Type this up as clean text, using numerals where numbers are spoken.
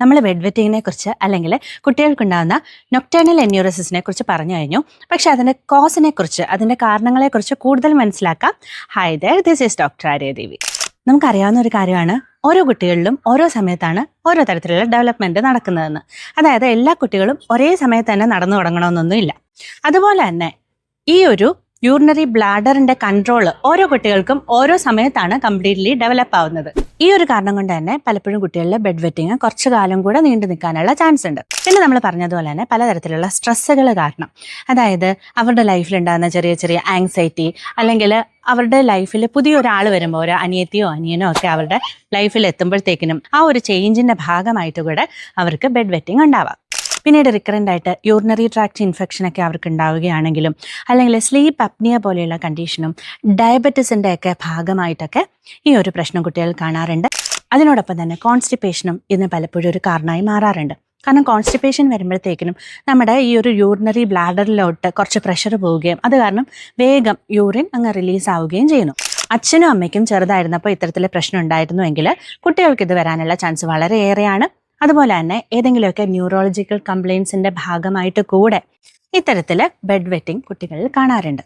നമ്മൾ ബെഡ് വെറ്റിങ്ങിനെ കുറിച്ച് അല്ലെങ്കിൽ കുട്ടികൾക്കുണ്ടാകുന്ന നൊക്ടേണൽ എന്യൂറസിസിനെ കുറിച്ച് പറഞ്ഞു കഴിഞ്ഞു. പക്ഷെ അതിൻ്റെ കോസിനെ കുറിച്ച്, അതിൻ്റെ കാരണങ്ങളെക്കുറിച്ച് കൂടുതൽ മനസ്സിലാക്കാം. Hi there, this is doctor Aryadevi. നമുക്കറിയാവുന്ന ഒരു കാര്യമാണ്, ഓരോ കുട്ടികളിലും ഓരോ സമയത്താണ് ഓരോ തരത്തിലുള്ള ഡെവലപ്മെൻറ്റ് നടക്കുന്നതെന്ന്. അതായത് എല്ലാ കുട്ടികളും ഒരേ സമയത്ത് തന്നെ നടന്നു തുടങ്ങണമെന്നൊന്നുമില്ല. അതുപോലെ തന്നെ ഈ ഒരു യൂറിനറി ബ്ലാഡറിൻ്റെ കൺട്രോള് ഓരോ കുട്ടികൾക്കും ഓരോ സമയത്താണ് കംപ്ലീറ്റ്ലി ഡെവലപ്പ് ആവുന്നത്. ഈ ഒരു കാരണം കൊണ്ട് തന്നെ പലപ്പോഴും കുട്ടികളിലെ ബെഡ് വെറ്റിങ് കുറച്ച് കാലം കൂടെ നീണ്ടു നിൽക്കാനുള്ള ചാൻസ് ഉണ്ട്. പിന്നെ നമ്മൾ പറഞ്ഞതുപോലെ തന്നെ പലതരത്തിലുള്ള സ്ട്രെസ്സുകൾ കാരണം, അതായത് അവരുടെ ലൈഫിലുണ്ടാകുന്ന ചെറിയ ചെറിയ ആങ്സൈറ്റി, അല്ലെങ്കിൽ അവരുടെ ലൈഫിൽ പുതിയൊരാൾ വരുമ്പോൾ, ഒരു അനിയത്തിയോ അനിയനോ ഒക്കെ അവരുടെ ലൈഫിൽ എത്തുമ്പോഴത്തേക്കിനും ആ ഒരു ചേഞ്ചിൻ്റെ ഭാഗമായിട്ട് കൂടെ അവർക്ക് ബെഡ് വെറ്റിങ് ഉണ്ടാവാം. പിന്നീട് റിക്കറൻ്റ് ആയിട്ട് യൂറിനറി ട്രാക്ട് ഇൻഫെക്ഷനൊക്കെ അവർക്ക് ഉണ്ടാവുകയാണെങ്കിലും, അല്ലെങ്കിൽ സ്ലീപ്പ് അപ്നിയ പോലെയുള്ള കണ്ടീഷനും ഡയബറ്റിസിൻ്റെ ഒക്കെ ഭാഗമായിട്ടൊക്കെ ഈ ഒരു പ്രശ്നം കുട്ടികൾ കാണാറുണ്ട്. അതിനോടൊപ്പം തന്നെ കോൺസ്റ്റിപ്പേഷനും ഇന്ന് പലപ്പോഴും ഒരു കാരണമായി മാറാറുണ്ട്. കാരണം കോൺസ്റ്റിപ്പേഷൻ വരുമ്പോഴത്തേക്കിനും നമ്മുടെ ഈ ഒരു യൂറിനറി ബ്ലാഡറിലോട്ട് കുറച്ച് പ്രഷർ പോവുകയും അത് കാരണം വേഗം യൂറിൻ അങ്ങ് റിലീസ് ആവുകയും ചെയ്യുന്നു. അച്ഛനും അമ്മയ്ക്കും ചെറുതായിരുന്നപ്പോൾ ഇത്തരത്തിലെ പ്രശ്നം ഉണ്ടായിരുന്നുവെങ്കിൽ കുട്ടികൾക്ക് ഇത് വരാനുള്ള ചാൻസ് വളരെയേറെയാണ്. അതുപോലെ തന്നെ ഏതെങ്കിലുമൊക്കെ ന്യൂറോളജിക്കൽ കംപ്ലയിൻസിൻ്റെ ഭാഗമായിട്ട് കൂടെ ഇത്തരത്തിൽ ബെഡ് വെറ്റിംഗ് കുട്ടികളിൽ കാണാറുണ്ട്.